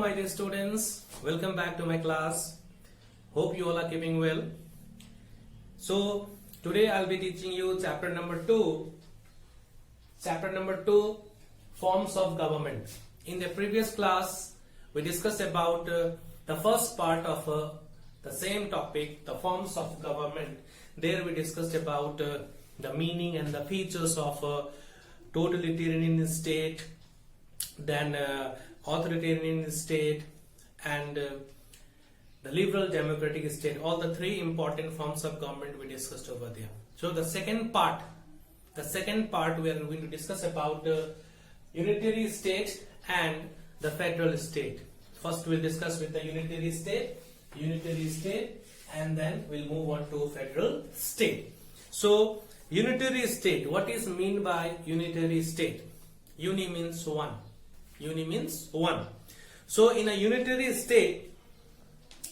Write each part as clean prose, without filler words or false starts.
my dear students, welcome back to my class. Hope you all are keeping well. So today I'll be teaching you chapter number 2. Chapter number 2, forms of government. In the previous class we discussed about the first part of the same topic, the forms of government. There we discussed about the meaning and the features of totalitarian state, then authoritarian state, and the liberal democratic state. All the three important forms of government we discussed over there. So the second part we are going to discuss about unitary state and the federal state. First we'll discuss with the unitary state, and then we'll move on to federal state. So unitary state, what is mean by unitary state? Uni means one. So in a unitary state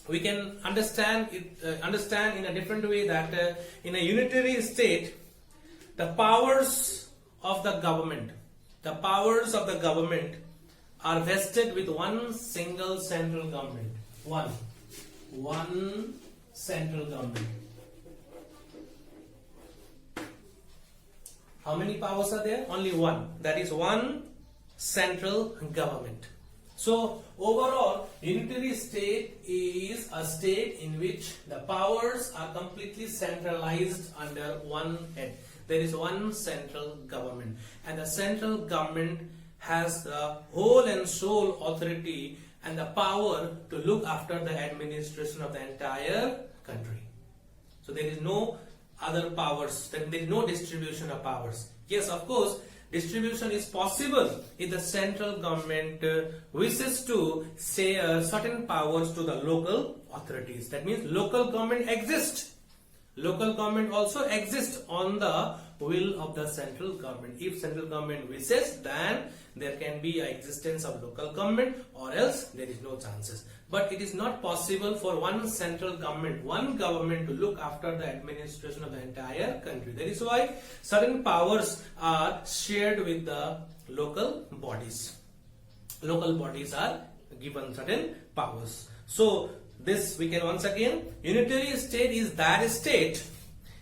we can understand in a different way that in a unitary state the powers of the government are vested with one single central government. One central government. How many powers are there? Only one. That is one central government. So overall, unitary state is a state in which the powers are completely centralized under one head. There is one central government, and the central government has the whole and sole authority and the power to look after the administration of the entire country. So there is no other powers, there is no distribution of powers. Yes, of course, distribution is possible if the central government wishes to say certain powers to the local authorities. That means local government exists. Local government also exists on the will of the central government. If central government wishes, then there can be an existence of local government, or else there is no chances. But it is not possible for one central government, one government to look after the administration of the entire country. That is why certain powers are shared with the local bodies. Local bodies are given certain powers. So this we can once again, unitary state is that state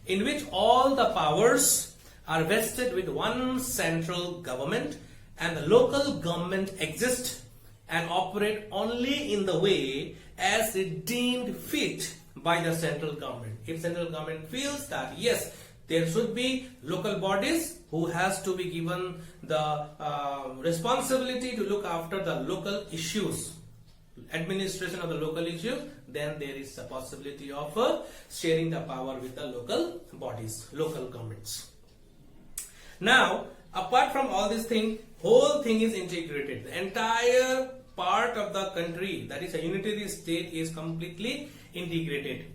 in which all the powers are vested with one central government, and the local government exists and operate only in the way as it deemed fit by the central government. If central government feels that yes, there should be local bodies who has to be given the responsibility to look after the local issues, administration of the local issues, then there is a possibility of sharing the power with the local bodies, local governments. Now, apart from all this thing, whole thing is integrated. The entire part of the country, that is a unitary state, is completely integrated.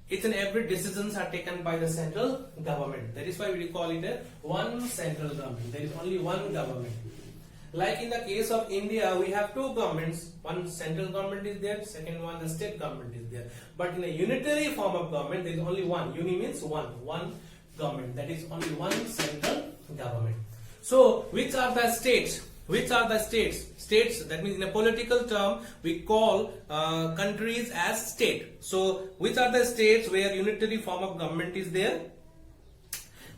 Each and every decisions are taken by the central government. That is why we call it a one central government. There is only one government. Like in the case of India, we have two governments. One central government is there, second one the state government is there. But in a unitary form of government, there is only one. Uni means one government. That is only one central government. So, which are the states? States, that means in a political term, we call countries as state. So, which are the states where unitary form of government is there?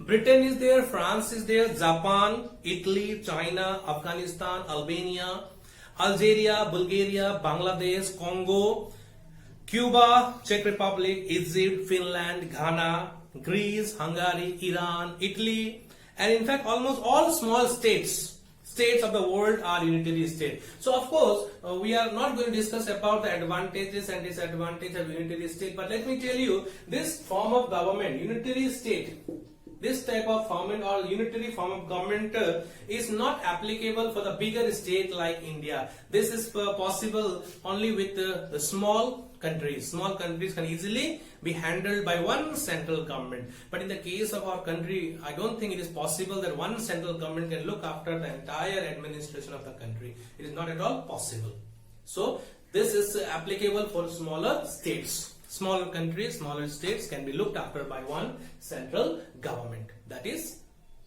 Britain is there, France is there, Japan, Italy, China, Afghanistan, Albania, Algeria, Bulgaria, Bangladesh, Congo, Cuba, Czech Republic, Egypt, Finland, Ghana, Greece, Hungary, Iran, Italy, and in fact almost all small states of the world are unitary state. So of course we are not going to discuss about the advantages and disadvantages of unitary state, but let me tell you, this form of government, unitary state, this type of government or unitary form of government is not applicable for the bigger state like India. This is possible only with the small countries. Small countries can easily be handled by one central government. But in the case of our country, I don't think it is possible that one central government can look after the entire administration of the country. It is not at all possible. So this is applicable for smaller states. Smaller countries, smaller states can be looked after by one central government. That is,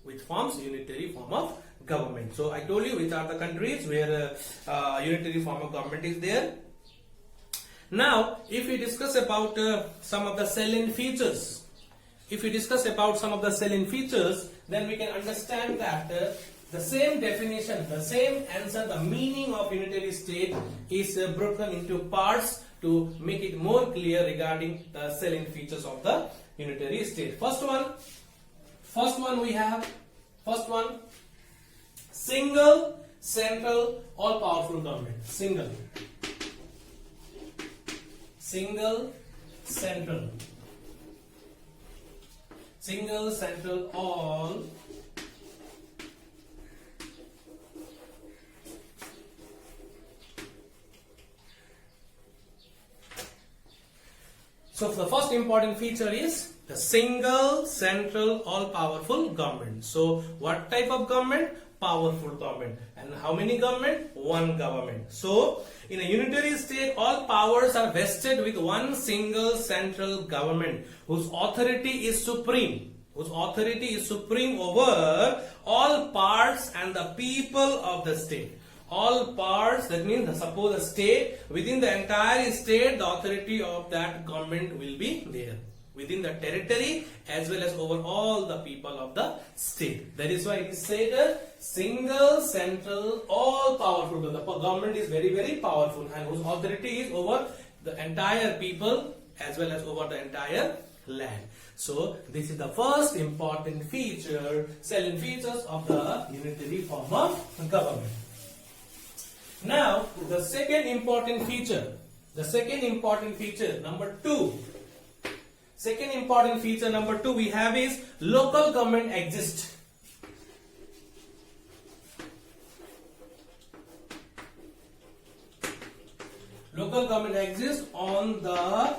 which forms unitary form of government. So I told you which are the countries where unitary form of government is there. Now, if we discuss about some of the salient features, then we can understand that the same definition, the same answer, the meaning of unitary state is broken into parts to make it more clear regarding the salient features of the unitary state. First one we have, single, central, all powerful government. Single, central, all So the first important feature is the single, central, all-powerful government. So what type of government? Powerful government. And how many government? One government. So in a unitary state, all powers are vested with one single central government whose authority is supreme. Over all parts and the people of the state. All parts, that means suppose a state, within the entire state the authority of that government will be there within the territory as well as over all the people of the state. That is why it is said single, central, all powerful. The government is very, very powerful and whose authority is over the entire people as well as over the entire land. So this is the first important feature, salient features of the unitary form of government. Now, the second important feature, number 2. Second important feature number 2 we have is local government exists. Local government exists on the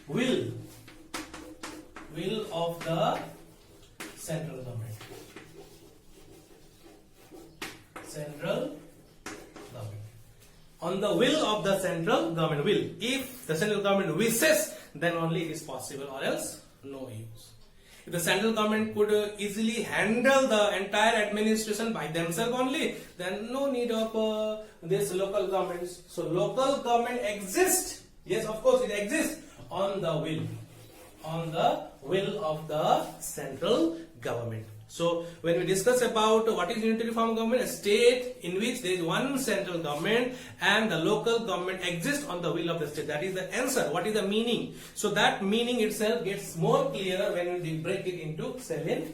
will of the central government. On the will of the central government. If the central government wishes, then only it is possible, or else no use. If the central government could easily handle the entire administration by themselves only, then no need of this local governments. So local government exists. Yes, of course it exists on the will of the central government. So when we discuss about what is unitary form of government, a state in which there is one central government and the local government exists on the will of the state. That is the answer. What is the meaning? So that meaning itself gets more clearer when we break it into salient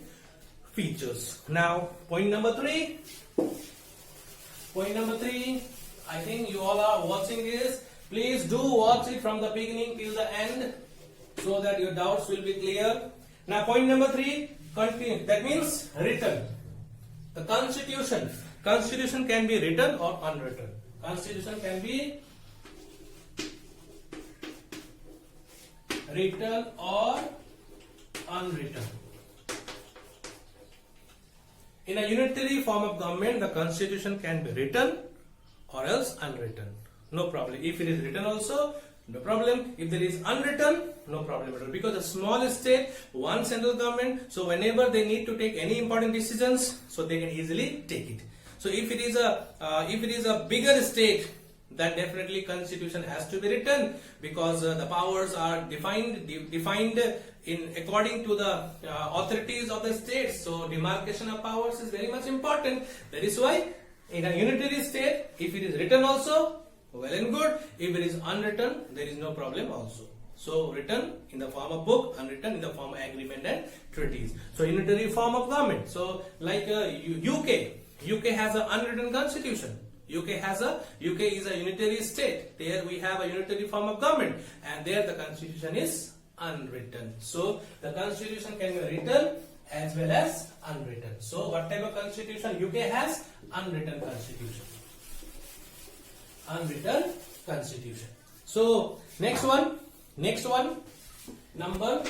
features. Now point number 3. I think you all are watching this. Please do watch it from the beginning till the end so that your doubts will be clear. Now point number 3. That means written. The Constitution can be written or unwritten. Constitution can be written or unwritten. In a unitary form of government, the Constitution can be written or else unwritten. No problem. If it is written also, no problem. If there is unwritten, no problem at all. Because a small state, one central government, so whenever they need to take any important decisions, so they can easily take it. So if it is a bigger state, then definitely Constitution has to be written because the powers are defined in according to the authorities of the state. So demarcation of powers is very much important. That is why in a unitary state, if it is written also, well and good. If it is unwritten, there is no problem also. So written in the form of book, unwritten in the form of agreement and treaties. So unitary form of government. So like UK has an unwritten constitution. UK is a unitary state. There we have a unitary form of government, and there the constitution is unwritten. So the constitution can be written as well as unwritten. So what type of constitution UK has? Unwritten constitution. Unwritten constitution. So next one, number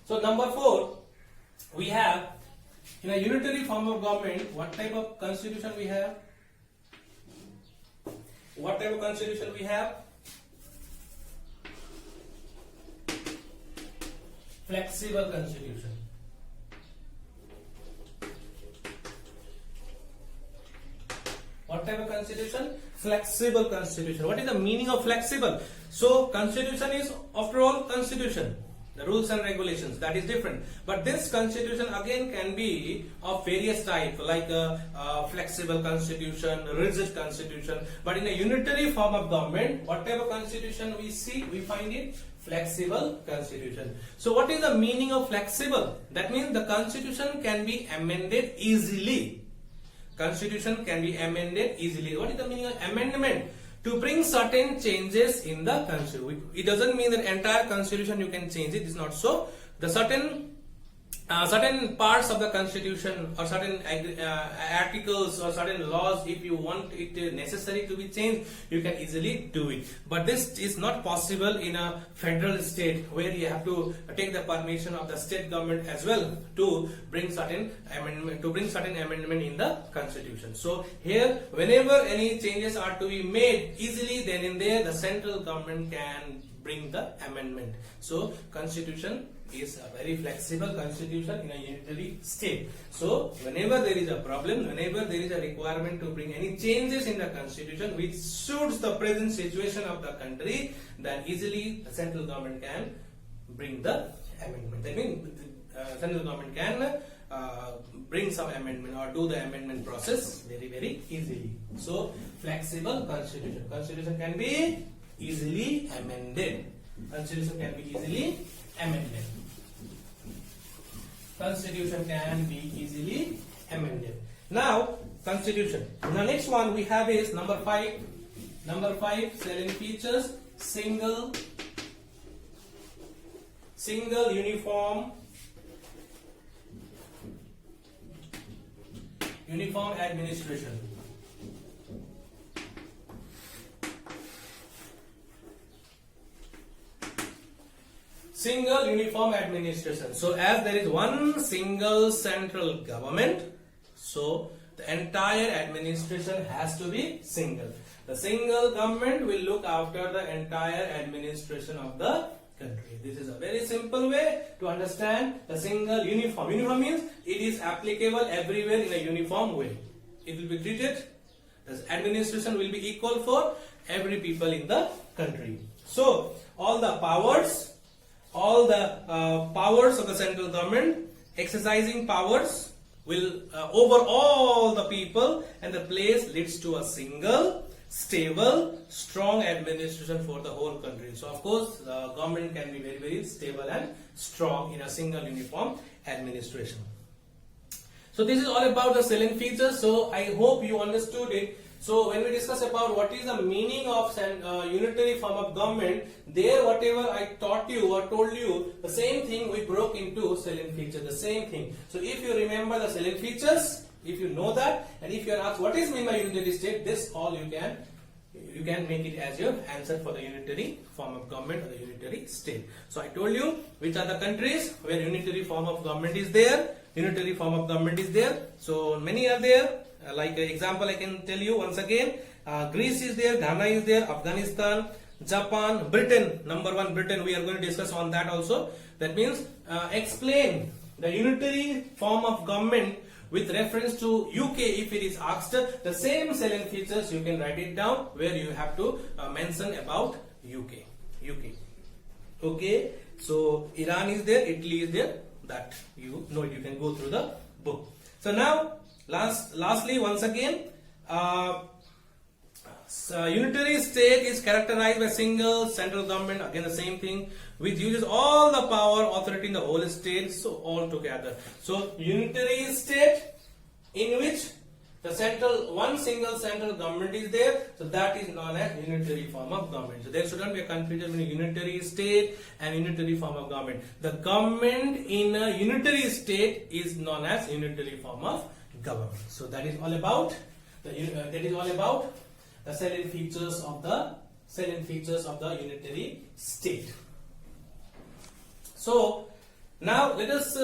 4, we have in a unitary form of government, what type of constitution we have? Flexible constitution. What type of constitution? Flexible constitution. What is the meaning of flexible? So constitution is, after all, constitution. The rules and regulations, that is different. But this constitution again can be of various types, like a flexible constitution, rigid constitution. But in a unitary form of government, whatever constitution we see, we find it flexible constitution. So what is the meaning of flexible? That means the constitution can be amended easily. Constitution can be amended easily. What is the meaning of amendment? To bring certain changes in the constitution. It doesn't mean that entire constitution you can change it. It's not so. The certain parts of the constitution or certain articles or certain laws, if you want it necessary to be changed, you can easily do it. But this is not possible in a federal state, where you have to take the permission of the state government as well to bring certain amendment in the constitution. So here, whenever any changes are to be made easily, then in there the central government can bring the amendment. So constitution is a very flexible constitution in a unitary state. So whenever there is a problem, whenever there is a requirement to bring any changes in the constitution which suits the present situation of the country, then easily the central government can bring the amendment. That means central government can bring some amendment or do the amendment process very easily. So flexible constitution. Constitution can be easily amended. Constitution can be easily amended. Constitution can be easily amended. Now, constitution. The next one we have is number 5. Number 5, salient features: single uniform administration. Single uniform administration. So as there is one single central government, so the entire administration has to be single. The single government will look after the entire administration of the country. This is a very simple way to understand the single uniform. Uniform means it is applicable everywhere in a uniform way. It will be treated, the administration will be equal for every people in the country. So all the powers of the central government, exercising powers, will over all the people, and the place leads to a single, stable, strong administration for the whole country. So of course the government can be very stable and strong in a single uniform administration. So this is all about the salient features. So I hope you understood it. So when we discuss about what is the meaning of unitary form of government, there whatever I taught you or told you, the same thing we broke into salient features, the same thing. So if you remember the salient features, if you know that, and if you are asked what is meant by unitary state, this all you can make it as your answer for the unitary form of government or the unitary state. So I told you which are the countries where unitary form of government is there. Unitary form of government is there. So many are there. Like example I can tell you once again, Greece is there, Ghana is there, Afghanistan, Japan, Britain, number 1 Britain, we are going to discuss on that also. That means explain the unitary form of government with reference to UK if it is asked. The same salient features you can write it down where you have to mention about UK. Okay, so Iran is there, Italy is there, that you know it, you can go through the book. So now lastly, once again, unitary state is characterized by single central government, again the same thing, which uses all the power authority in the whole state, so all together. So unitary state in which the one single central government is there, so that is known as unitary form of government. So there shouldn't be a confusion between unitary state and unitary form of government. The government in a unitary state is known as unitary form of government. So that is all about the salient features of the unitary state. So now let us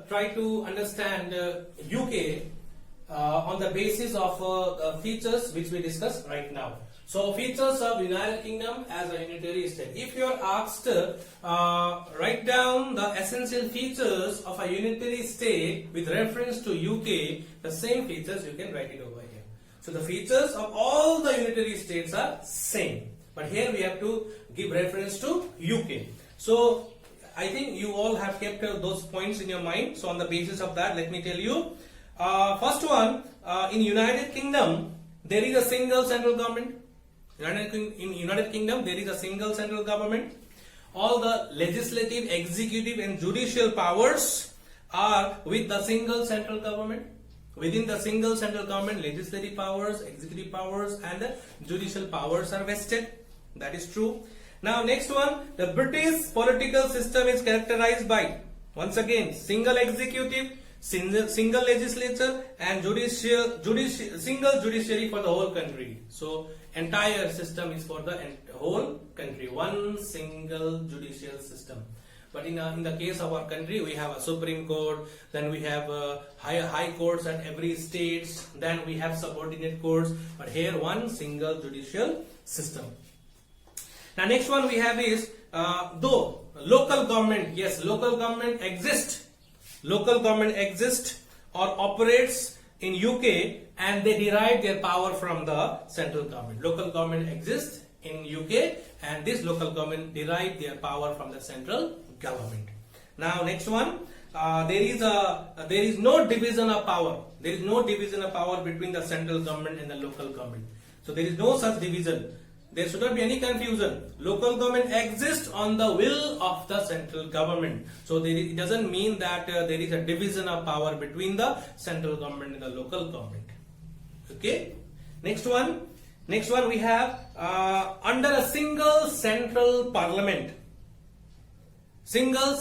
try to understand UK on the basis of features which we discuss right now. So features of United Kingdom as a unitary state. If you are asked write down the essential features of a unitary state with reference to UK, the same features you can write it over here. So the features of all the unitary states are same. But here we have to give reference to UK. So I think you all have kept those points in your mind. So on the basis of that, let me tell you. First one, in United Kingdom, there is a single central government. In United Kingdom, there is a single central government. All the legislative, executive and judicial powers are with the single central government. Within the single central government, legislative powers, executive powers and judicial powers are vested. That is true. Now next one, the British political system is characterized by, once again, single executive, single legislature and single judiciary for the whole country. So entire system is for the whole country, one single judicial system. But in the case of our country, we have a Supreme Court, then we have high courts at every state, then we have subordinate courts, but here one single judicial system. Now next one we have is, though local government, yes, local government exists or operates in UK and they derive their power from the central government. Local government exists in UK and this local government derive their power from the central government. Now next one, there is no division of power. There is no division of power between the central government and the local government. So there is no such division. There should not be any confusion. Local government exists on the will of the central government. So it doesn't mean that there is a division of power between the central government and the local government. Okay. Next one we have under a single central parliament. A single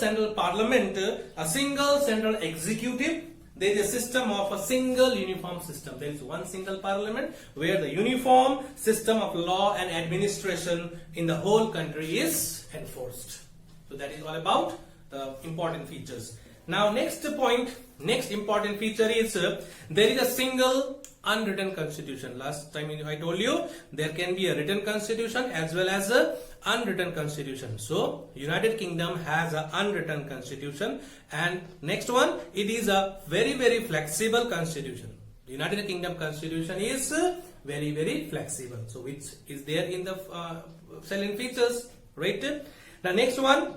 central executive. There is a system of a single uniform system. There is one single parliament where the uniform system of law and administration in the whole country is enforced. So that is all about the important features. Now next important feature is there is a single unwritten constitution. Last time I told you there can be a written constitution as well as a unwritten constitution. So United Kingdom has an unwritten constitution, and next one, it is a very flexible constitution. The United Kingdom constitution is very flexible. So which is there in the salient features, right? The next one,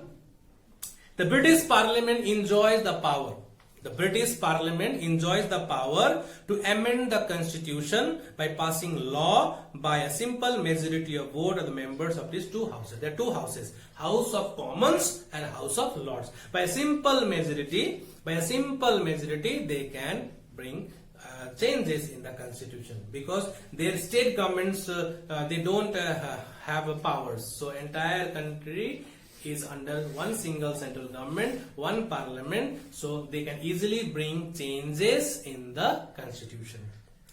the British Parliament enjoys the power. The British Parliament enjoys the power to amend the constitution by passing law by a simple majority of vote of the members of these two houses. There are two houses, House of Commons and House of Lords. By a simple majority, they can bring changes in the constitution, because their state governments they don't have powers. So entire country is under one single central government, one parliament, so they can easily bring changes in the constitution.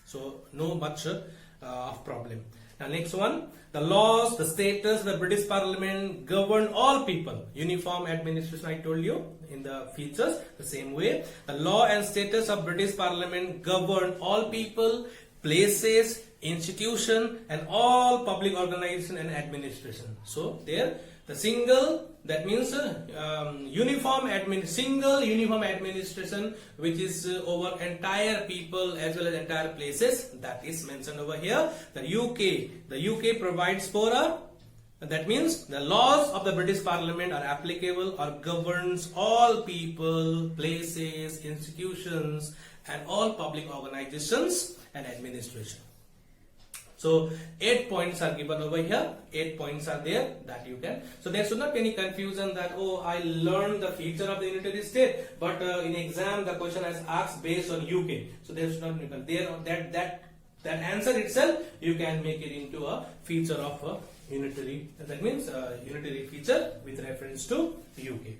So no much of problem. Now next one, the laws, the status, the British Parliament govern all people. Uniform administration, I told you in the features the same way. The law and status of British Parliament govern all people, places, institution and all public organization and administration. So there the single, that means single uniform administration which is over entire people as well as entire places, that is mentioned over here. The UK provides for that means the laws of the British Parliament are applicable or governs all people, places, institutions and all public organizations and administration. So 8 points are given over here. 8 points are there that you can. So there should not be any confusion that, oh, I learned the feature of the unitary state, but in exam the question is asked based on UK. So there should not be there that answer itself you can make it into a feature of a unitary. That means unitary feature with reference to UK.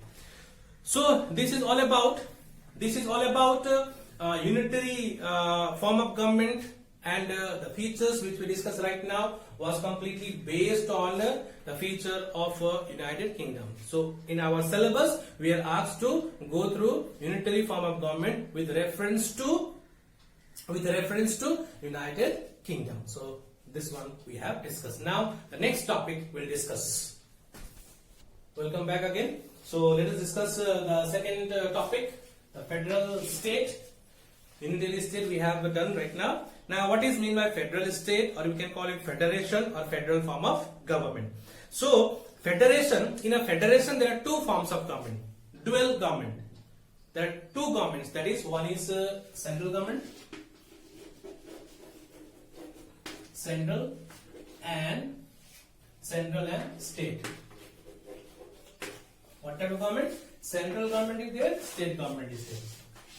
So this is all about unitary form of government. And the features which we discuss right now was completely based on the feature of United Kingdom. So in our syllabus, we are asked to go through unitary form of government with reference to United Kingdom. So this one we have discussed. Now the next topic we'll discuss. Welcome back again. So let us discuss the second topic, the federal state. Unitary state we have done right now. Now, what is mean by federal state, or we can call it federation or federal form of government? So, federation, in a federation there are two forms of government, dual government. There are two governments, that is, one is central government, central and state. What type of government? Central government is there, state government is there.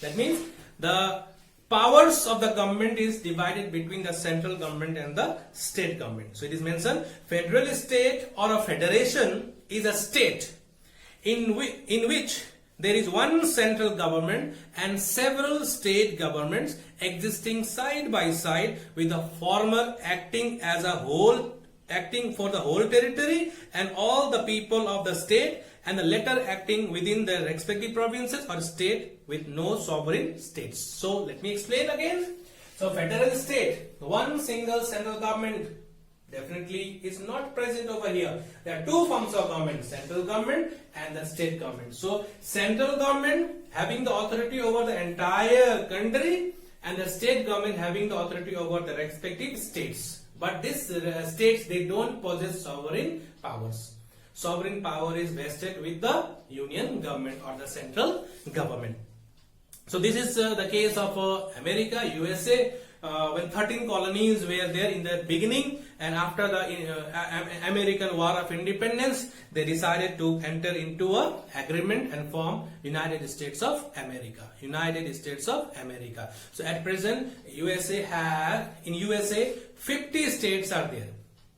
That means the powers of the government is divided between the central government and the state government. So it is mentioned federal state or a federation is a state in which there is one central government and several state governments existing side by side, with the former acting as a whole, acting for the whole territory and all the people of the state, and the latter acting within their respective provinces or state with no sovereign states. So let me explain again. So federal state, one single central government definitely is not present over here. There are two forms of government, central government and the state government. So central government having the authority over the entire country and the state government having the authority over the respective states. But these states, they don't possess sovereign powers. Sovereign power is vested with the union government or the central government. So this is the case of America, USA, when 13 colonies were there in the beginning, and after the American War of Independence, they decided to enter into an agreement and form United States of America. United States of America. So at present, in USA 50 states are there.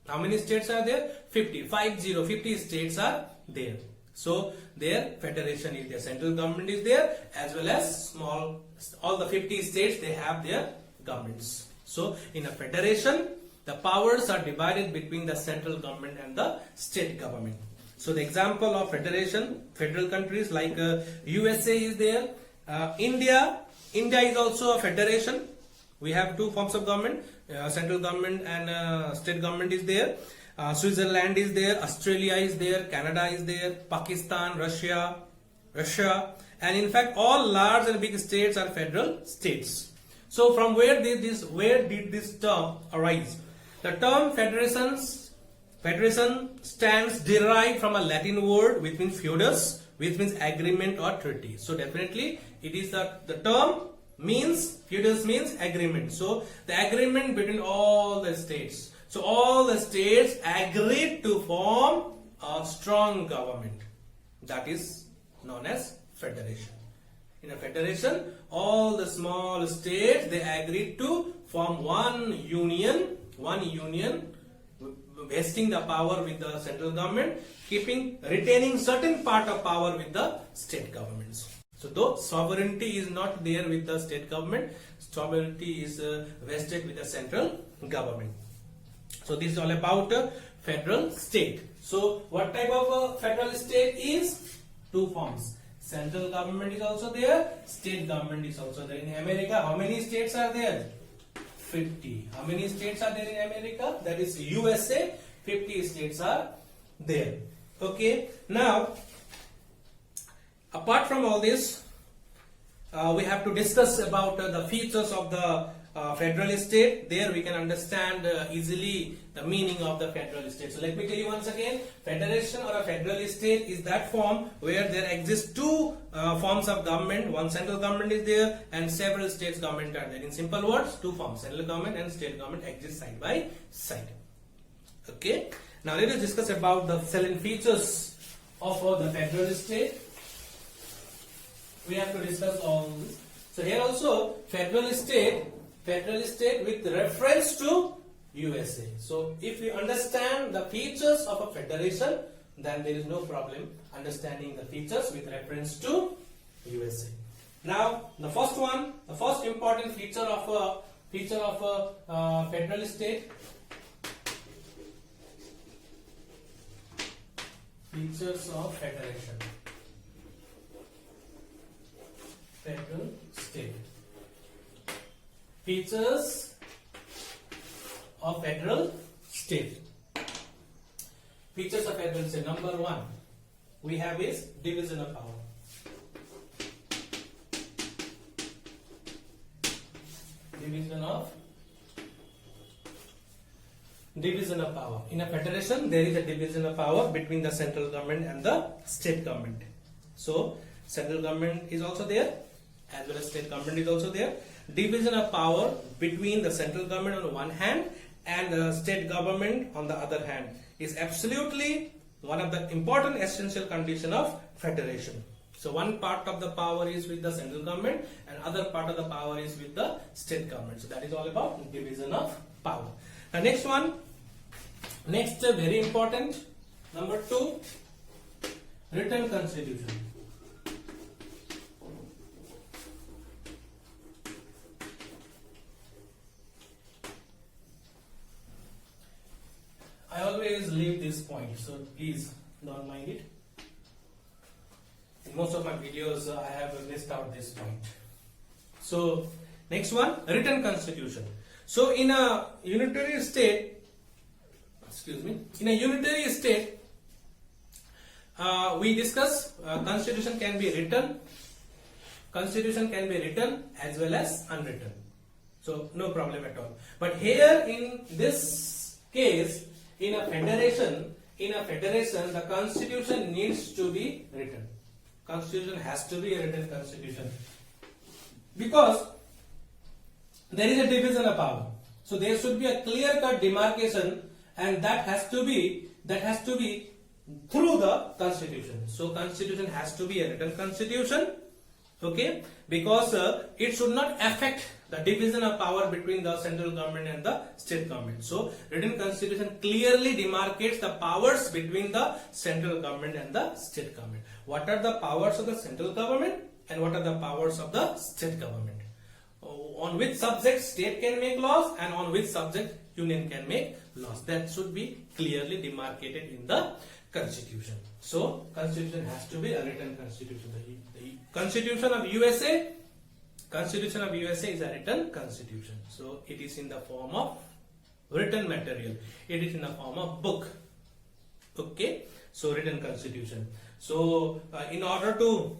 How many states are there? 50 states are there. So their federation is there, central government is there, as well as all the 50 states, they have their governments. So in a federation, the powers are divided between the central government and the state government. So the example of federation, federal countries like USA is there, India is also a federation. We have two forms of government, central government and state government is there. Switzerland is there, Australia is there, Canada is there, Pakistan, Russia, and in fact all large and big states are federal states. So from where did this term arise? The term federation stands derived from a Latin word which means feudus, which means agreement or treaty. So definitely it is the term means, feudus means agreement. So the agreement between all the states. So all the states agreed to form a strong government. That is known as federation. In a federation, all the small states, they agreed to form one union, vesting the power with the central government, retaining certain part of power with the state governments. So though sovereignty is not there with the state government, sovereignty is vested with the central government. So this is all about federal state. So what type of federal state is? Two forms. Central government is also there, state government is also there. In America, how many states are there? 50. How many states are there in America? That is USA, 50 states are there. Okay. Now, apart from all this, we have to discuss about the features of the federal state. There we can understand easily the meaning of the federal state. So let me tell you once again, federation or a federal state is that form where there exist two forms of government. One central government is there and several states government are there. In simple words, two forms, central government and state government exist side by side. Okay. Now let us discuss about the salient features of the federal state. We have to discuss all this. So here also federal state with reference to USA. So if you understand the features of a federation, then there is no problem understanding the features with reference to USA. Now the first important feature of a federal state. Features of federation. Federal state. Features of federal state. Features of federal state. Number one, we have is division of power. Division of division of power. In a federation, there is a division of power between the central government and the state government. So, central government is also there, as well as state government is also there. Division of power between the central government on the one hand and the state government on the other hand is absolutely one of the important essential condition of federation. So one part of the power is with the central government and other part of the power is with the state government. So that is all about division of power. The next one, very important, number 2, written constitution. I always leave this point, so please don't mind it. In most of my videos, I have missed out this point. So, next one, written constitution. So, in a unitary state, we discuss constitution can be written as well as unwritten. So, no problem at all. But here in this case, in a federation, the constitution needs to be written. Constitution has to be a written constitution because there is a division of power. So there should be a clear-cut demarcation, and that has to be through the constitution. So constitution has to be a written constitution, okay? Because it should not affect the division of power between the central government and the state government. So, written constitution clearly demarcates the powers between the central government and the state government. What are the powers of the central government and what are the powers of the state government? On which subject state can make laws and on which subject union can make laws. That should be clearly demarcated in the constitution. So, constitution has to be a written constitution. The Constitution of USA is a written constitution. So it is in the form of written material. It is in the form of book. Okay. So written constitution. So in order to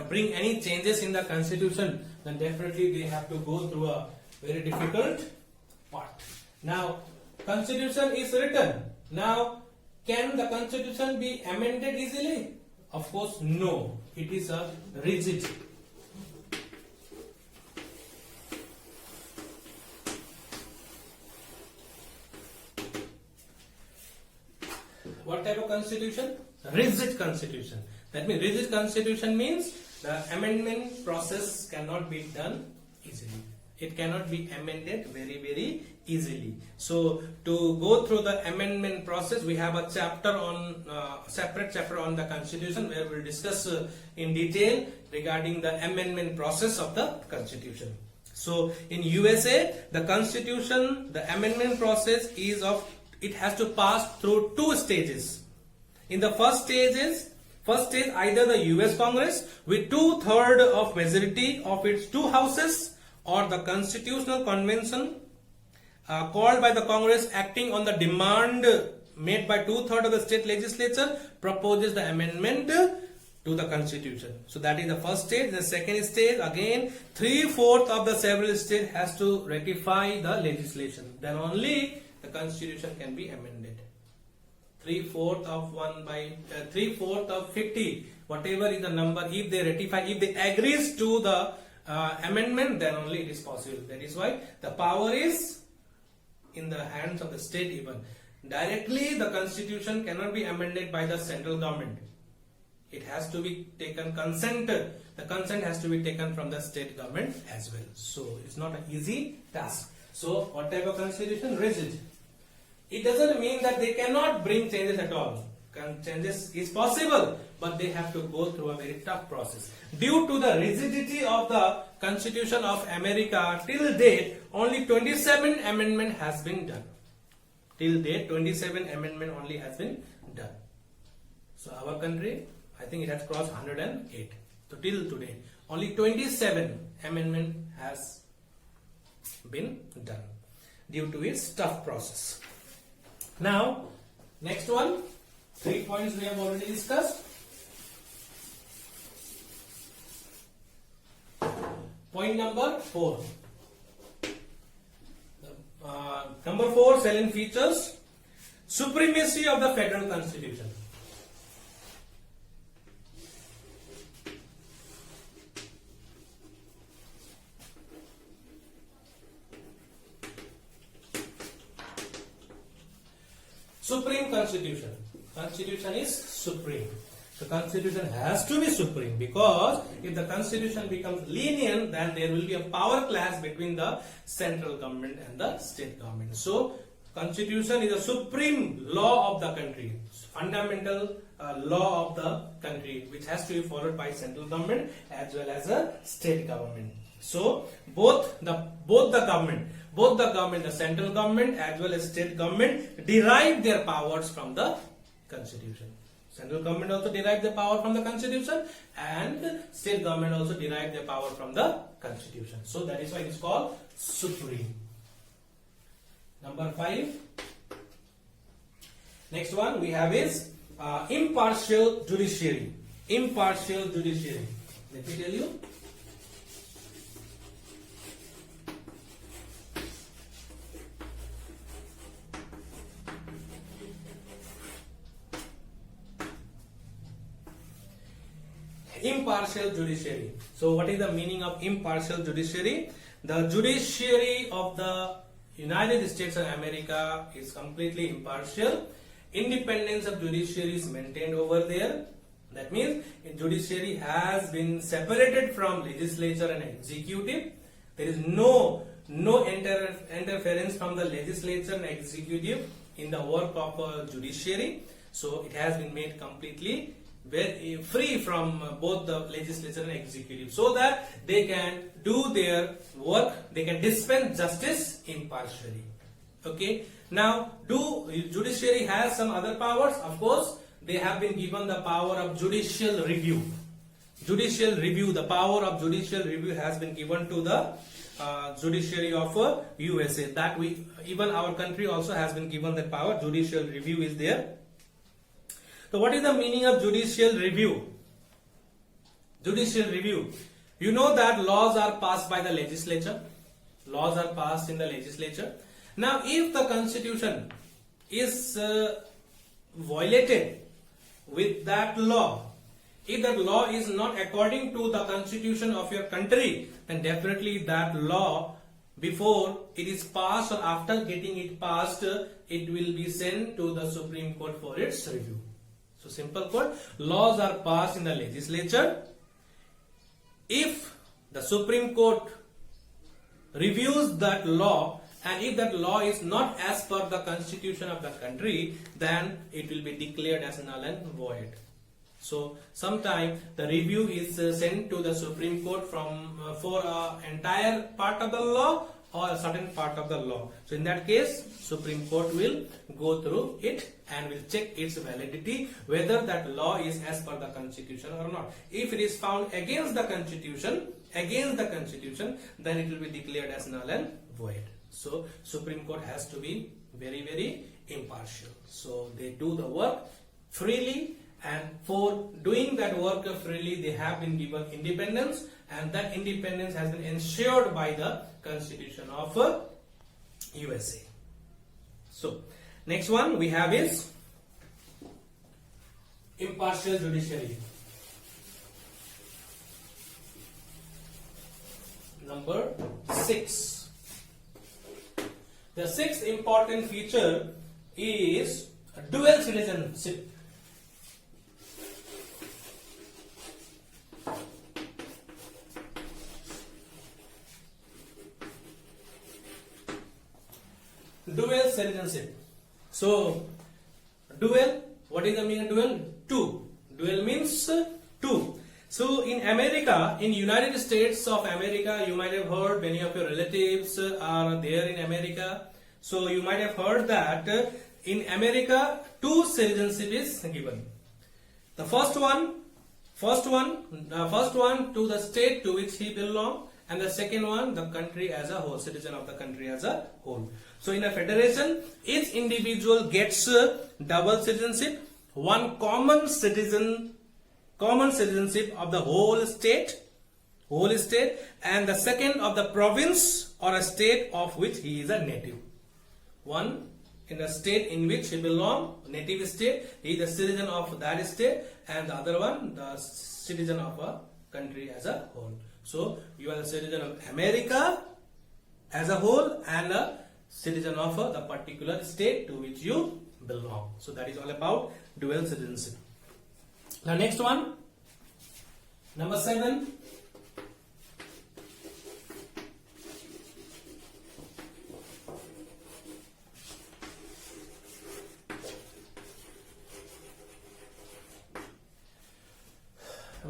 bring any changes in the constitution, then definitely they have to go through a very difficult part. Now constitution is written. Now can the constitution be amended easily? Of course no. It is a rigid. What type of constitution? Rigid constitution. That means rigid constitution means the amendment process cannot be done easily. It cannot be amended very easily. So to go through the amendment process, we have a chapter on separate chapter on the constitution where we will discuss in detail regarding the amendment process of the constitution. So in USA, the constitution, the amendment process is it has to pass through 2 stages. In the first stage, either the US Congress with 2/3 of majority of its 2 houses or the Constitutional Convention called by the Congress acting on the demand made by 2/3 of the state legislature proposes the amendment to the constitution. So that is the first stage. The second stage, again 3/4 of the several states has to ratify the legislation. Then only the constitution can be amended. 3/4 of 50, whatever is the number, if they ratify, if they agrees to the amendment, then only it is possible. That is why the power is in the hands of the state even. Directly the constitution cannot be amended by the central government. It has to be taken consent. The consent has to be taken from the state government as well. So it's not an easy task. So what type of constitution? Rigid. It doesn't mean that they cannot bring changes at all. Changes is possible, but they have to go through a very tough process. Due to the rigidity of the Constitution of America, till date, only 27 amendment has been done. Till date, 27 amendment only has been done. So our country, I think it has crossed 108. So till today, only 27 amendment has been done due to its tough process. Now, next one, 3 points we have already discussed. Point number 4. Number 4 salient features: supremacy of the federal constitution. Supreme constitution. Constitution is supreme. The constitution has to be supreme, because if the constitution becomes lenient, then there will be a power clash between the central government and the state government. So constitution is a supreme law of the country, fundamental law of the country, which has to be followed by central government as well as a state government. So both the government, the central government as well as state government, derive their powers from the constitution. Central government also derive their power from the constitution, and state government also derive their power from the constitution. So that is why it is called supreme. Number 5. Next one we have is impartial judiciary. Impartial judiciary. Let me tell you. Impartial judiciary. So what is the meaning of impartial judiciary? The judiciary of the United States of America is completely impartial. Independence of judiciary is maintained over there. That means judiciary has been separated from legislature and executive. There is no interference from the legislature and executive in the work of judiciary. So it has been made completely very free from both the legislature and executive, so that they can do their work, they can dispense justice impartially. Okay. Now, do judiciary has some other powers? Of course, they have been given the power of judicial review. Judicial review, the power of judicial review has been given to the judiciary of USA. That even our country also has been given that power. Judicial review is there. So what is the meaning of judicial review? Judicial review. You know that laws are passed by the legislature. Laws are passed in the legislature. Now, if the constitution is violated with that law, if that law is not according to the constitution of your country, then definitely that law, before it is passed or after getting it passed, it will be sent to the Supreme Court for its review. So simple quote, laws are passed in the legislature. If the Supreme Court reviews that law, and if that law is not as per the constitution of the country, then it will be declared as null and void. So sometime the review is sent to the Supreme Court for an entire part of the law or a certain part of the law. So in that case, Supreme Court will go through it and will check its validity, whether that law is as per the constitution or not. If it is found against the constitution, then it will be declared as null and void. So Supreme Court has to be very, very impartial. So they do the work freely, and for doing that work freely, they have been given independence, and that independence has been ensured by the Constitution of USA. So next one we have is impartial judiciary. Number 6. The sixth important feature is dual citizenship. Dual citizenship. So, dual, what is the meaning of dual? Two. Dual means two. So, in America, in United States of America, you might have heard, many of your relatives are there in America. So, you might have heard that in America, two citizenship is given. The first one to the state to which he belongs, and the second one, the country as a whole, citizen of the country as a whole. So in a federation, each individual gets double citizenship, one common citizenship of the whole state, and the second of the province or a state of which he is a native. one in the state in which he belongs, native state, he is the citizen of that state, and the other one the citizen of a country as a whole. So you are the citizen of America as a whole and a citizen of the particular state to which you belong. So that is all about dual citizenship. Now next one, number 7.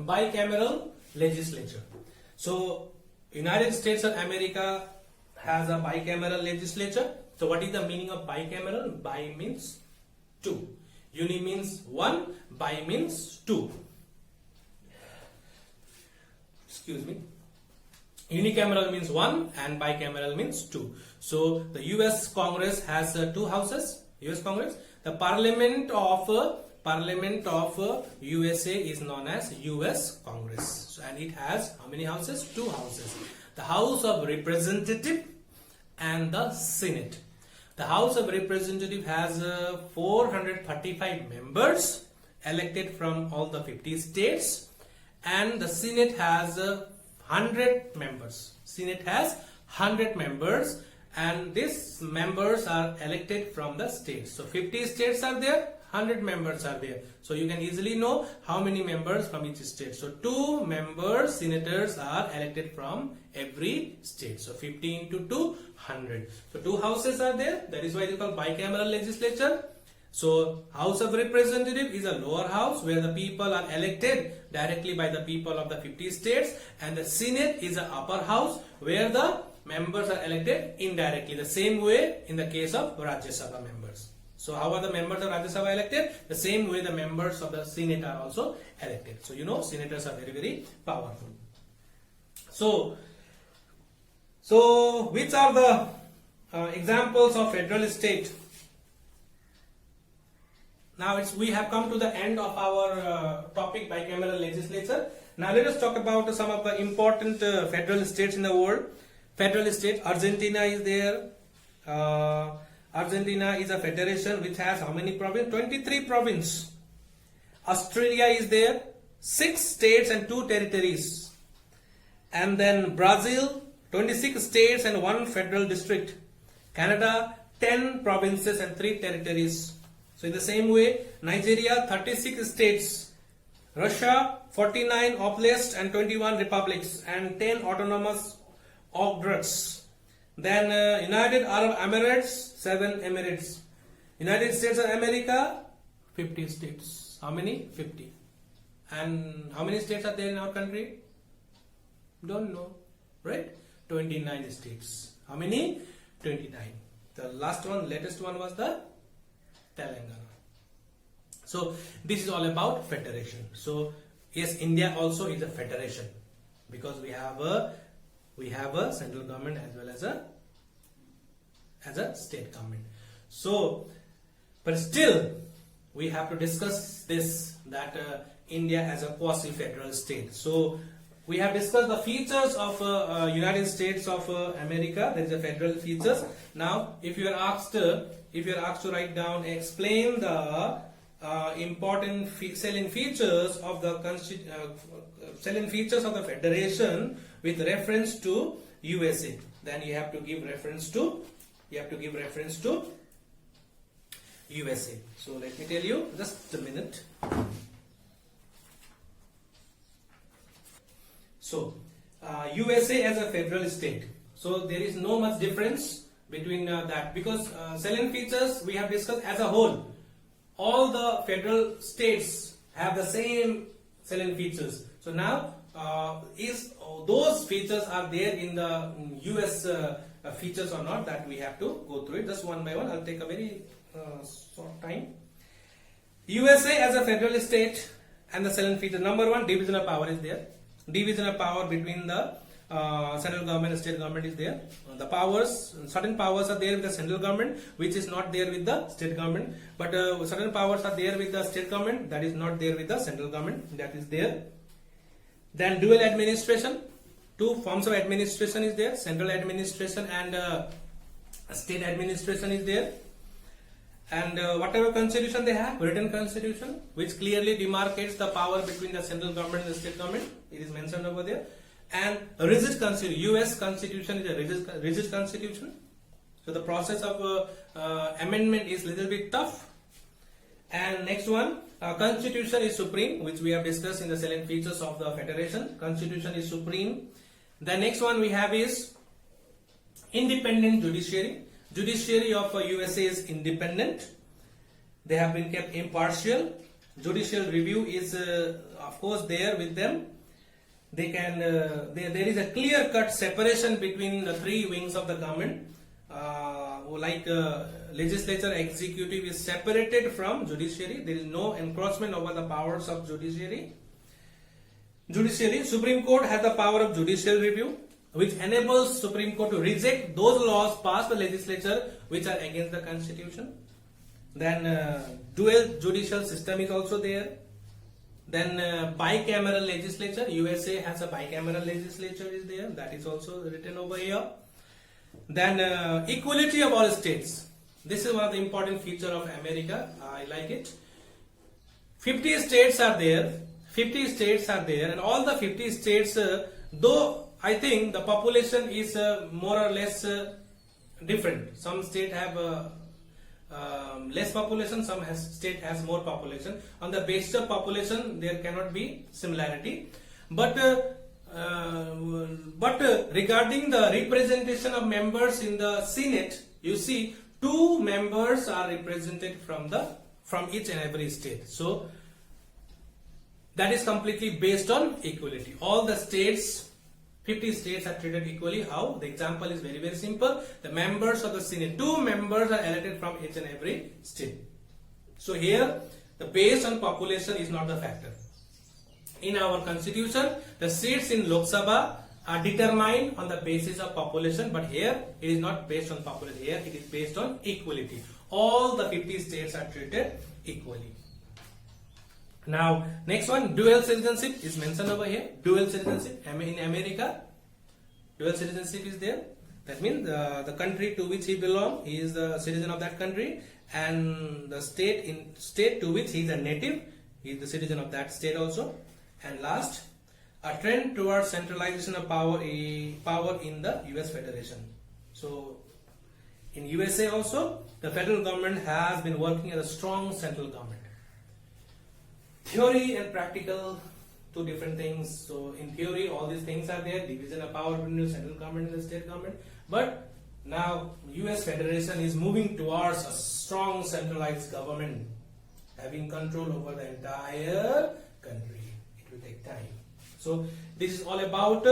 Bicameral legislature. So United States of America has a bicameral legislature. So what is the meaning of bicameral? Bi means two. Uni means one. Bi means two. Excuse me. Unicameral means one and bicameral means two. So the US Congress has two houses. US Congress. The Parliament of USA is known as US Congress. So, and it has how many houses? Two houses. The House of Representatives and the Senate. The House of Representatives has 435 members elected from all the 50 states, and the Senate has 100 members. Senate has 100 members, and these members are elected from the states. So 50 states are there, 100 members are there. So you can easily know how many members from each state. So 2 members, senators are elected from every state. So 50 into 2, 100. So 2 houses are there. That is why it is called bicameral legislature. So House of Representatives is a lower house where the people are elected directly by the people of the 50 states, and the Senate is an upper house where the members are elected indirectly, the same way in the case of Rajya Sabha members. So how are the members of Rajya Sabha elected? The same way the members of the Senate are also elected. So you know senators are very, very powerful. So which are the examples of federal state? Now we have come to the end of our topic bicameral legislature. Now let us talk about some of the important federal states in the world. Federal state, Argentina is there. Argentina is a federation which has how many provinces? 23 provinces. Australia is there, 6 states and 2 territories. And then Brazil, 26 states and 1 federal district. Canada, 10 provinces and 3 territories. So in the same way, Nigeria, 36 states. Russia, 49 oblasts and 21 republics and 10 autonomous oblats. Then United Arab Emirates, 7 emirates. United States of America, 50 states. How many? 50. And how many states are there in our country? Don't know, right? 29 states. How many? 29. The last one, latest one was the Telangana. So this is all about federation. So yes, India also is a federation because we have a central government as well as a state government. So, but still we have to discuss this, that India as a quasi-federal state. So we have discussed the features of United States of America. There is a federal features. Now, if you are asked to write down, explain the important salient features of the federation with reference to USA, then you have to give reference to USA. So let me tell you, just a minute. So USA as a federal state. So there is no much difference between that, because salient features we have discussed as a whole. All the federal states have the same salient features. So now those features are there in the US features or not, that we have to go through it just one by one. I'll take a very short time. USA as a federal state and the salient feature. Number 1, division of power is there. Division of power between the central government and state government is there. The powers, certain powers are there with the central government, which is not there with the state government. But certain powers are there with the state government, that is not there with the central government. That is there. Then dual administration. 2 forms of administration is there: central administration and state administration is there, and whatever constitution they have, written constitution, which clearly demarcates the power between the central government and the state government, it is mentioned over there. And a rigid constitution, US constitution is a rigid constitution, so the process of amendment is little bit tough. And next one, constitution is supreme, which we have discussed in the salient features of the federation. Constitution is supreme. The next one we have is independent judiciary. Judiciary of USA is independent. They have been kept impartial. Judicial review is of course there with them. They can there is a clear-cut separation between the three wings of the government. Legislature, executive is separated from judiciary. There is no encroachment over the powers of judiciary. Supreme Court has the power of judicial review, which enables Supreme Court to reject those laws passed by legislature which are against the constitution. Then dual judicial system is also there. Then bicameral legislature. USA has a bicameral legislature is there. That is also written over here. Then equality of all states. This is one of the important feature of America. I like it. 50 states are there. 50 states are there, and all the 50 states, though I think the population is more or less different. Some state have less population, some state has more population. On the basis of population, there cannot be similarity. But regarding the representation of members in the Senate, you see 2 members are represented from each and every state. So that is completely based on equality. All the states, 50 states are treated equally. How? The example is very simple. The members of the Senate, 2 members are elected from each and every state. So here, the based on population is not the factor. In our constitution, the seats in Lok Sabha are determined on the basis of population, but here it is not based on population. Here it is based on equality. All the 50 states are treated equally. Now, next one, dual citizenship is mentioned over here. Dual citizenship in America, dual citizenship is there. That means the country to which he belongs, he is the citizen of that country, and the state to which he is a native, he is the citizen of that state also. And last, a trend towards centralization of power in the US Federation. So, in USA also, the federal government has been working as a strong central government. Theory and practical, 2 different things. So in theory, all these things are there, division of power between the central government and the state government. But now US Federation is moving towards a strong centralized government, having control over the entire country. It will take time. So this is all about.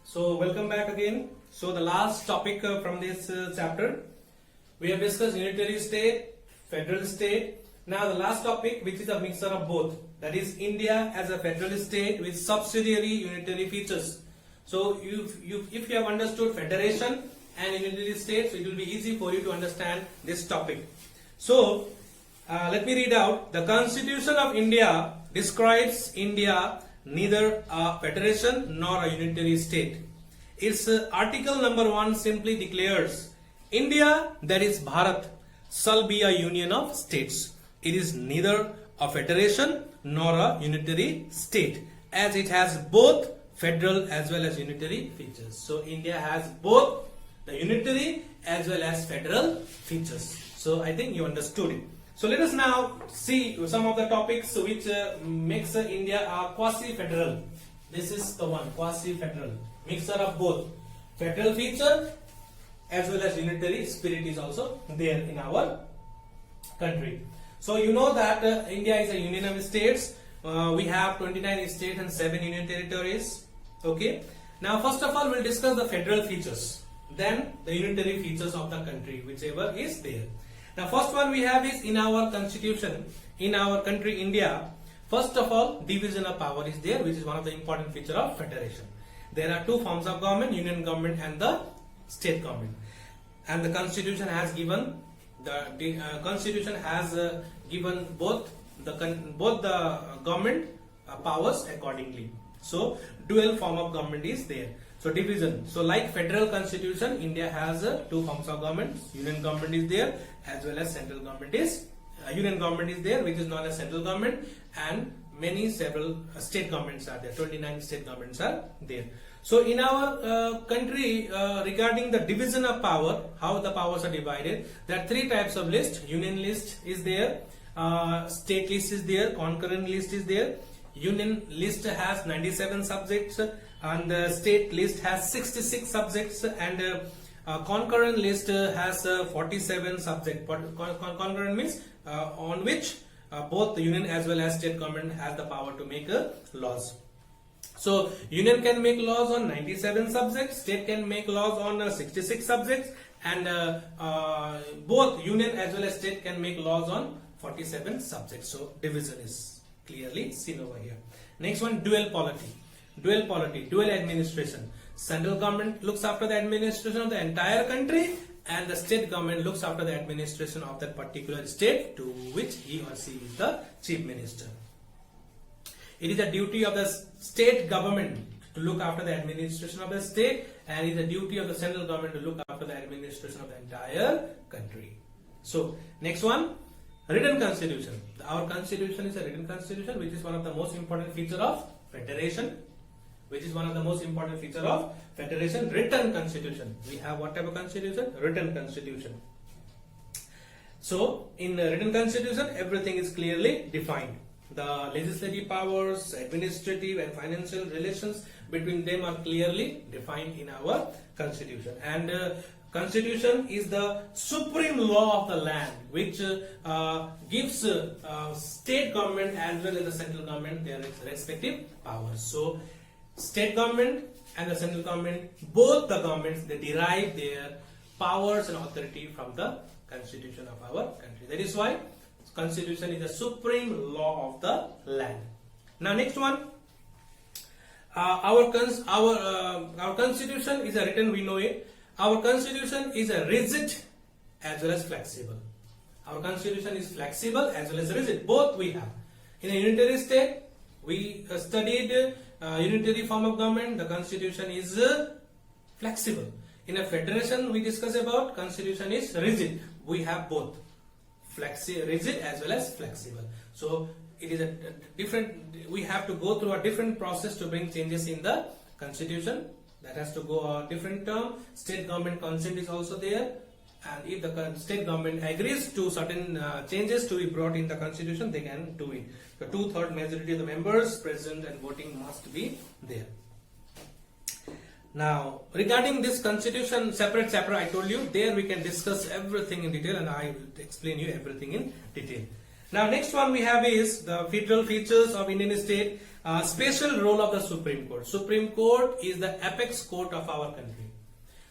So welcome back again. So the last topic from this chapter. We have discussed unitary state, federal state. Now the last topic, which is a mixture of both, that is India as a federal state with subsidiary unitary features. So if you have understood federation and unitary states, so it will be easy for you to understand this topic. So let me read out. The Constitution of India describes India neither a federation nor a unitary state. Its article number 1 simply declares, India, that is Bharat, shall be a union of states. It is neither a federation nor a unitary state, as it has both federal as well as unitary features. So India has both the unitary as well as federal features. So I think you understood it. So let us now see some of the topics which makes India a quasi-federal. This is the one, quasi-federal, mixture of both federal feature as well as unitary spirit is also there in our country. So you know that India is a union of states. We have 29 states and 7 union territories. Okay. Now first of all, we'll discuss the federal features, then the unitary features of the country, whichever is there. Now first one we have is in our constitution, in our country India, first of all division of power is there, which is one of the important feature of federation. There are 2 forms of government, union government and the state government. And the constitution has given given both the government powers accordingly. So dual form of government is there. So division. So like federal constitution, India has two forms of government. Union government is there as well as central government is union government is there, which is known as central government, and several state governments are there. 29 state governments are there. So in our country, regarding the division of power, how the powers are divided, there are three types of list. Union list is there, state list is there, concurrent list is there. Union list has 97 subjects and the state list has 66 subjects, and concurrent list has 47 subjects. Concurrent means on which both the union as well as state government has the power to make laws. So union can make laws on 97 subjects, state can make laws on 66 subjects, and both union as well as state can make laws on 47 subjects. So division is clearly seen over here. Next one, dual polity, dual administration. Central government looks after the administration of the entire country, and the state government looks after the administration of that particular state, to which he or she is the chief minister. It is the duty of the state government to look after the administration of the state, and it is the duty of the central government to look after the administration of the entire country. So next one, written constitution. Our constitution is a written constitution, which is one of the most important feature of federation. Written constitution. We have what type of constitution? Written constitution. So in written constitution, everything is clearly defined. The legislative powers, administrative and financial relations between them are clearly defined in our constitution. And constitution is the supreme law of the land, which gives state government as well as the central government their respective powers. So state government and the central government, both the governments, they derive their powers and authority from the constitution of our country. That is why constitution is the supreme law of the land. Now next one, our constitution is a written, we know it. Our constitution is a rigid as well as flexible. Our constitution is flexible as well as rigid. Both we have. In a unitary state, we studied unitary form of government. The constitution is flexible. In a federation, we discuss about constitution is rigid. We have both rigid as well as flexible. So it is a different. We have to go through a different process to bring changes in the constitution. That has to go a different term. State government consent is also there, and if the state government agrees to certain changes to be brought in the constitution, they can do it. The 2/3 majority of the members present and voting must be there. Now regarding this constitution separate chapter, I told you there we can discuss everything in detail, and I will explain you everything in detail. Now next one we have is the federal features of Indian state. Special role of the Supreme Court. Supreme Court is the apex court of our country.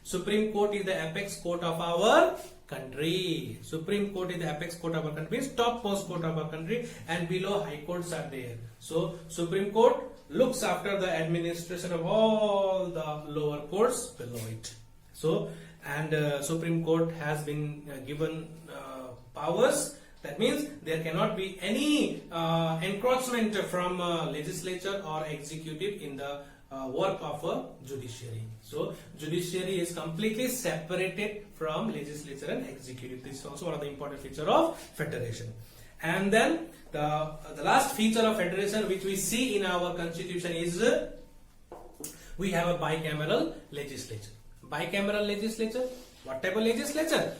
Supreme Court is the apex court of our country. Supreme Court is the apex court of our country, means topmost court of our country, and below high courts are there. So Supreme Court looks after the administration of all the lower courts below it. So, and Supreme Court has been given powers. That means there cannot be any encroachment from legislature or executive in the work of a judiciary. So judiciary is completely separated from legislature and executive. This is also one of the important feature of federation. And then the last feature of federation which we see in our constitution is we have a bicameral legislature. Bicameral legislature. What type of legislature?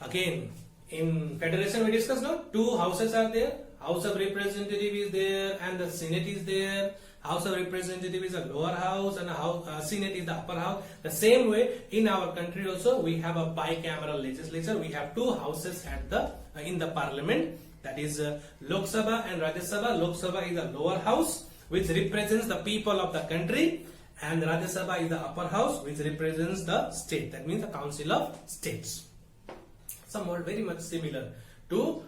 Again, in federation we discussed now, two houses are there. House of Representative is there and the Senate is there. House of Representative is a lower house and Senate is the upper house. The same way in our country also we have a bicameral legislature. We have two houses at in the parliament, that is Lok Sabha and Rajya Sabha. Lok Sabha is the lower house which represents the people of the country, and Rajya Sabha is the upper house which represents the state. That means the Council of States. Somewhat very much similar to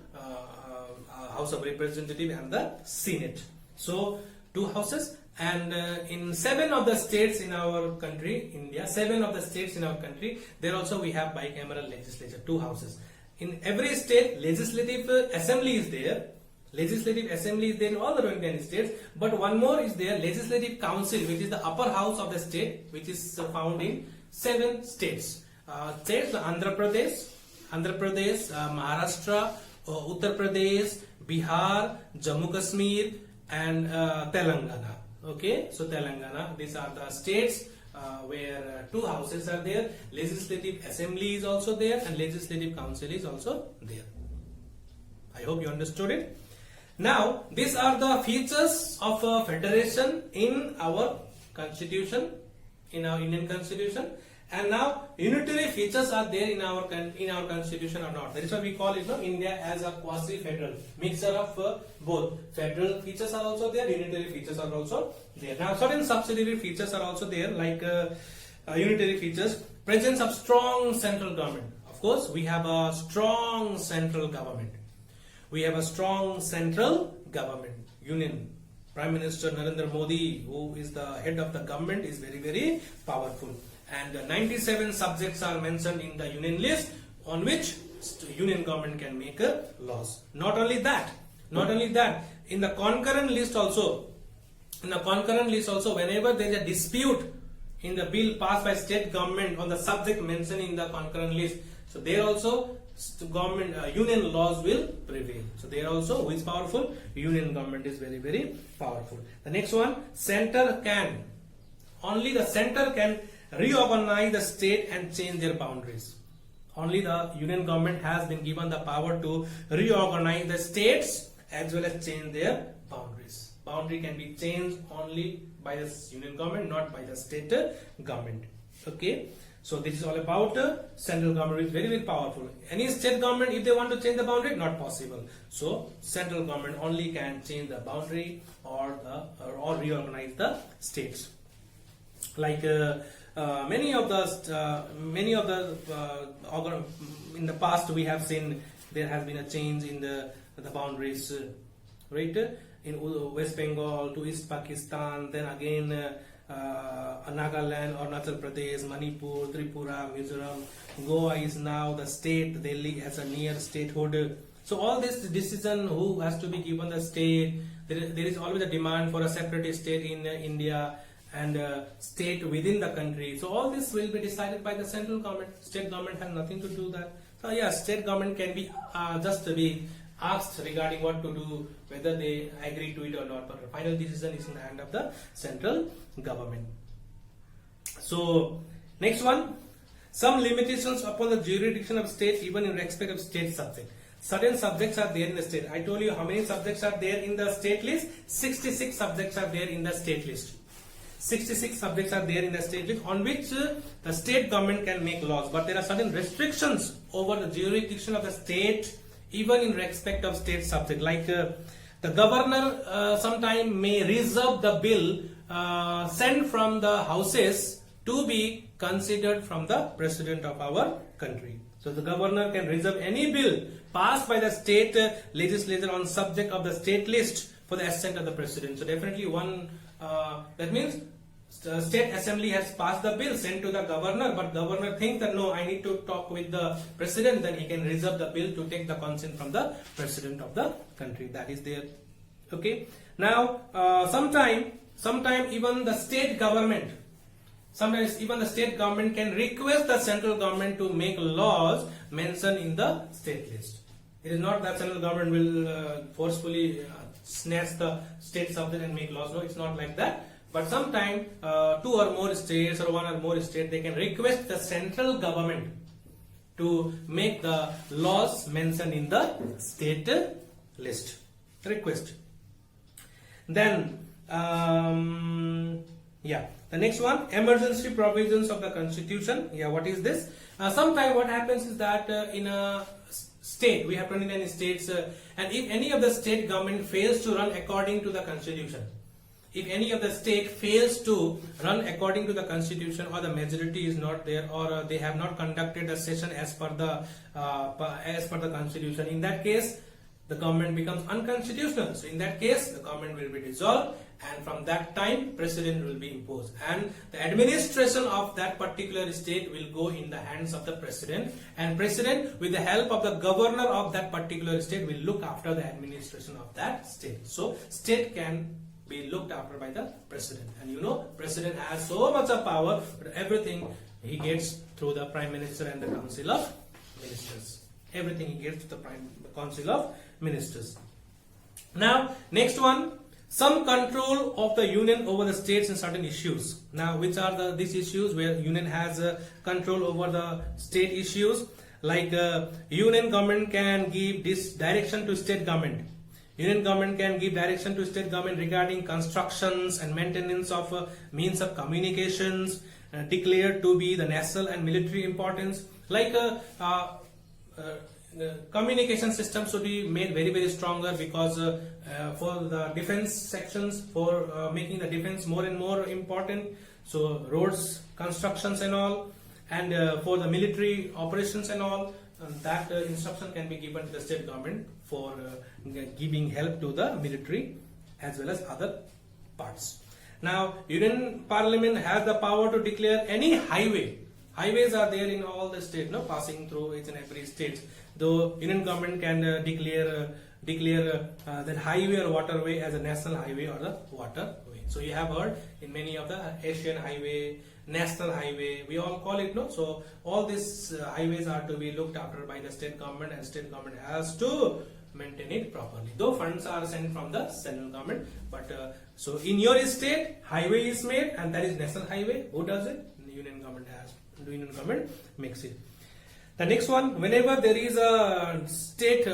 House of Representative and the Senate. So two houses, and in 7 of the states in our country, India, 7 of the states in our country, there also we have bicameral legislature, two houses. In every state, legislative assembly is there, Legislative Assembly is there in all the 29 states, but one more is there, Legislative Council, which is the upper house of the state, which is found in 7 states. States: Andhra Pradesh, Maharashtra, Uttar Pradesh, Bihar, Jammu Kashmir, and Telangana. Okay, so Telangana, these are the states where 2 houses are there. Legislative Assembly is also there, and Legislative Council is also there. I hope you understood it. Now, these are the features of a federation in our constitution, in our Indian constitution. And now, unitary features are there in our constitution or not. That is why we call it India as a quasi-federal mixture of both. Federal features are also there, unitary features are also there. Now, certain subsidiary features are also there, like unitary features. Presence of strong central government. Of course, we have a strong central government. We have a strong central government, union. Prime Minister Narendra Modi, who is the head of the government, is very, very powerful. And 97 subjects are mentioned in the union list on which union government can make laws. Not only that, in the concurrent list also, whenever there is a dispute in the bill passed by state government on the subject mentioned in the concurrent list, so there also government union laws will prevail. So there also, who is powerful? Union government is very, very powerful. The next one, only the center can reorganize the state and change their boundaries. Only the union government has been given the power to reorganize the states as well as change their boundaries. Boundary can be changed only by the union government, not by the state government. Okay. So this is all about central government, which is very, very powerful. Any state government, if they want to change the boundary, not possible. So central government only can change the boundary or reorganize the states. Like many of the in the past we have seen there has been a change in the boundaries, right? In West Bengal to East Pakistan, then again. Nagaland, Arunachal Pradesh, Manipur, Tripura, Mizoram, Goa is now the state. Delhi has a near statehood. So all this decision who has to be given the state. There is always a demand for a separate state in India and state within the country. So all this will be decided by the central government. State government has nothing to do that. So yeah, state government can be just be asked regarding what to do, whether they agree to it or not, but the final decision is in the hand of the central government. So next one, some limitations upon the jurisdiction of state even in respect of state subject. Certain subjects are there in the state. I told you how many subjects are there in the state list. 66 subjects are there in the state list. 66 subjects are there in the state list on which the state government can make laws, but there are certain restrictions over the jurisdiction of the state even in respect of state subject, like the governor sometime may reserve the bill sent from the houses to be considered from the president of our country. So the governor can reserve any bill passed by the state legislature on subject of the state list for the assent of the president. So definitely one, that means state assembly has passed the bill sent to the governor, but governor thinks that no, I need to talk with the president, then he can reserve the bill to take the consent from the president of the country. That is there. Okay. Now, sometime even the state government, sometimes even the state government can request the central government to make laws mentioned in the state list. It is not that central government will forcefully snatch the state subject and make laws. No, it's not like that. But sometime 2 or more states or 1 or more states, they can request the central government to make the laws mentioned in the state list. Request. Then, yeah, the next one, emergency provisions of the constitution. Yeah, what is this? Sometime what happens is that in a state, we have 29 states, and if any of the state government fails to run according to the constitution, if any of the state fails to run according to the constitution, or the majority is not there, or they have not conducted a session as per the constitution, in that case the government becomes unconstitutional. So in that case, the government will be dissolved, and from that time, president will be imposed, and the administration of that particular state will go in the hands of the president, and president, with the help of the governor of that particular state, will look after the administration of that state. So state can be looked after by the president, and you know, president has so much of power, but everything he gets through the prime minister and the council of ministers. Everything he gets to the council of ministers. Now, next one, some control of the union over the states in certain issues. Now, which are these issues where union has control over the state issues? Like union government can give this direction to state government. Union government can give direction to state government regarding constructions and maintenance of means of communications declared to be the national and military importance. Like the communication system should be made very, very stronger, because for the defense sections, for making the defense more and more important. So roads, constructions and all, and for the military operations and all, that instruction can be given to the state government for giving help to the military as well as other parts. Now, Union Parliament has the power to declare any highway. Highways are there in all the states, no, passing through each and every state. Though Union government can declare that highway or waterway as a national highway or the waterway. So you have heard in many of the Asian highway, national highway, we all call it, no. So all these highways are to be looked after by the state government, and state government has to maintain it properly. Though funds are sent from the central government, but so in your state, highway is made, and that is national highway. Who does it? The union government has. The union government makes it. The next one, whenever there is a state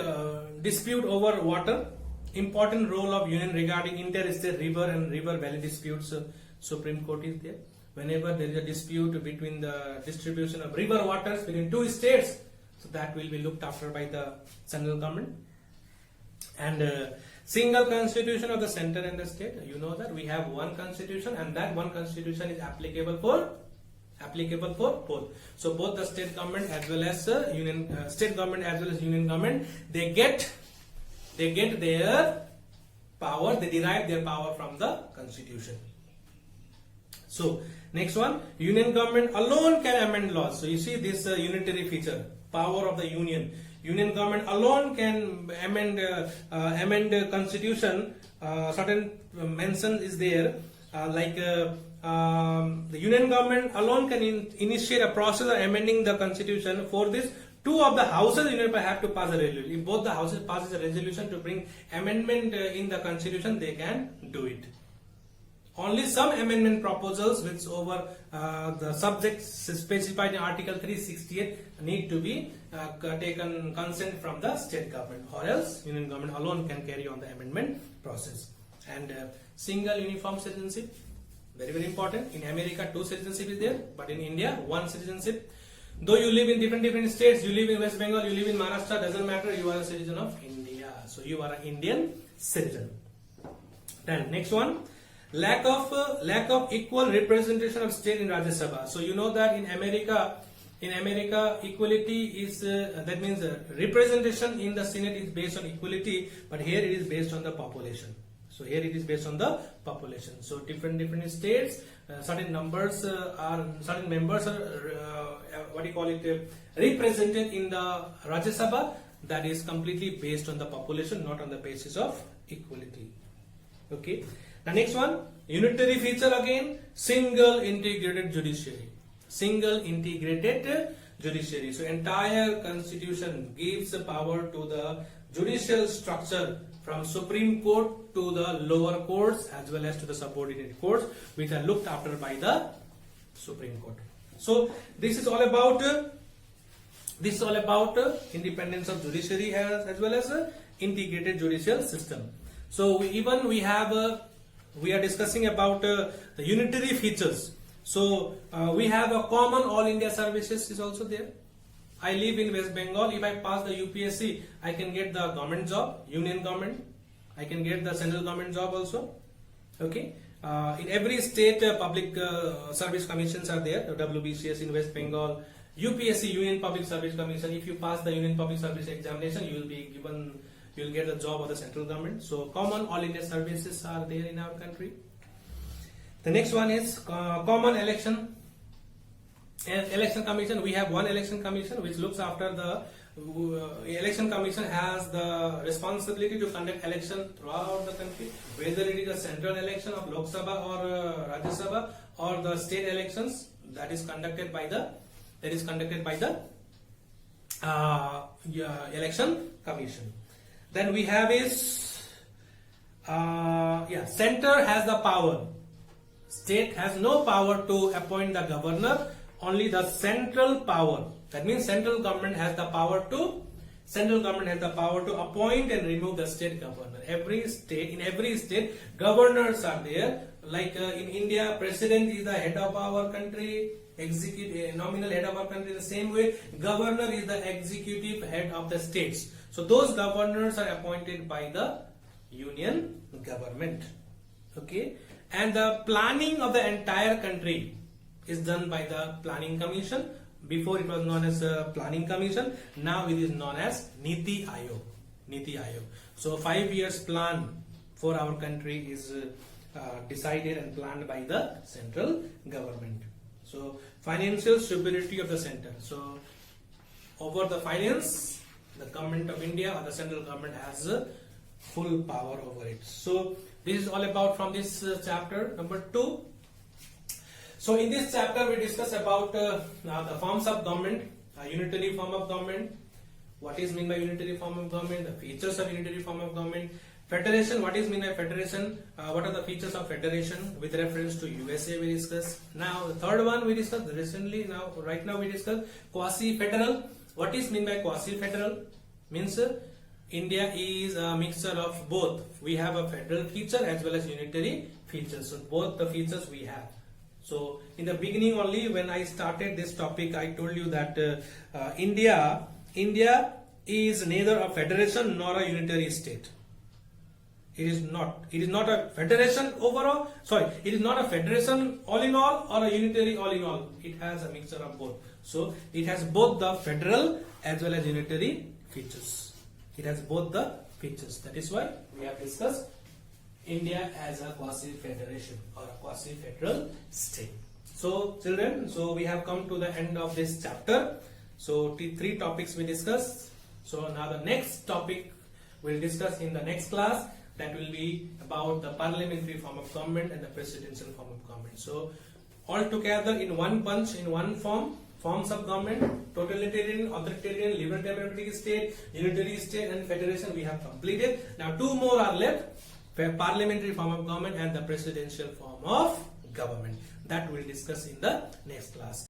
dispute over water, important role of union regarding interstate river and river valley disputes, Supreme Court is there. Whenever there is a dispute between the distribution of river waters between two states, so that will be looked after by the central government. And single constitution of the center and the state, you know that we have one constitution, and that one constitution is applicable for both. So both the state government as well as state government as well as union government, they get their power, they derive their power from the constitution. So next one, union government alone can amend laws. So you see this unitary feature, power of the union. Union government alone can amend constitution. Certain mention is there, like the union government alone can initiate a process of amending the constitution. For this, two of the houses union have to pass a resolution. If both the houses passes a resolution to bring amendment in the constitution, they can do it. Only some amendment proposals which over the subjects specified in Article 368 need to be taken consent from the state government, or else union government alone can carry on the amendment process. And single uniform citizenship, very, very important. In America, 2 citizenship is there, but in India, 1 citizenship. Though you live in different states, you live in West Bengal, you live in Maharashtra, doesn't matter, you are a citizen of India. So you are an Indian citizen. Then next one, lack of equal representation of state in Rajya Sabha. So you know that in America, equality is that means representation in the Senate is based on equality, but here it is based on the population. So here it is based on the population. So different states, certain members are represented in the Rajya Sabha. That is completely based on the population, not on the basis of equality. Okay. The next one, unitary feature again, single integrated judiciary. Single integrated judiciary. So entire constitution gives the power to the judicial structure from Supreme Court to the lower courts as well as to the subordinate courts, which are looked after by the Supreme Court. So this is all about independence of judiciary as well as integrated judicial system. So we are discussing about the unitary features. So we have a common all India services is also there. I live in West Bengal. If I pass the UPSC, I can get the government job, union government. I can get the central government job also. Okay. In every state, public service commissions are there. WBCS in West Bengal, UPSC, Union Public Service Commission. If you pass the Union Public Service examination, you will be given you will get the job of the central government. So common all India services are there in our country. The next one is common election. And election commission, we have one election commission which looks after the election commission has the responsibility to conduct election throughout the country, whether it is a central election of Lok Sabha or Rajya Sabha or the state elections that is conducted by the election commission. Then we have is center has the power. State has no power to appoint the governor. Only the central power. That means central government has the power to appoint and remove the state governor. In every state, governors are there. Like in India, president is the head of our country, executive nominal head of our country. The same way, governor is the executive head of the states. So those governors are appointed by the union government. Okay, and the planning of the entire country is done by the planning commission. Before it was known as planning commission, now it is known as Niti Aayog. So 5 years plan for our country is decided and planned by the central government. So financial stability of the center. So over the finance, the government of India or the central government has full power over it. So this is all about from this chapter number 2. So in this chapter we discuss about the forms of government, unitary form of government, what is meant by unitary form of government, the features of unitary form of government, federation, what is meant by federation, what are the features of federation with reference to USA we discuss. Now the third one we discussed recently, right now we discuss quasi-federal. What is meant by quasi-federal? Means India is a mixture of both. We have a federal feature as well as unitary features. So both the features we have. So in the beginning only when I started this topic, I told you that India is neither a federation nor a unitary state. It is not a federation overall. It is not a federation all in all or a unitary all in all. It has a mixture of both. So it has both the federal as well as unitary features. It has both the features. That is why we have discussed India as a quasi-federation or a quasi-federal state. So children, so we have come to the end of this chapter. So 3 topics we discussed. So now the next topic we'll discuss in the next class, that will be about the parliamentary form of government and the presidential form of government. So all together in one punch, in one forms of government, totalitarian, authoritarian, liberal democratic state, unitary state and federation we have completed. Now 2 more are left. Parliamentary form of government and the presidential form of government. That we'll discuss in the next class.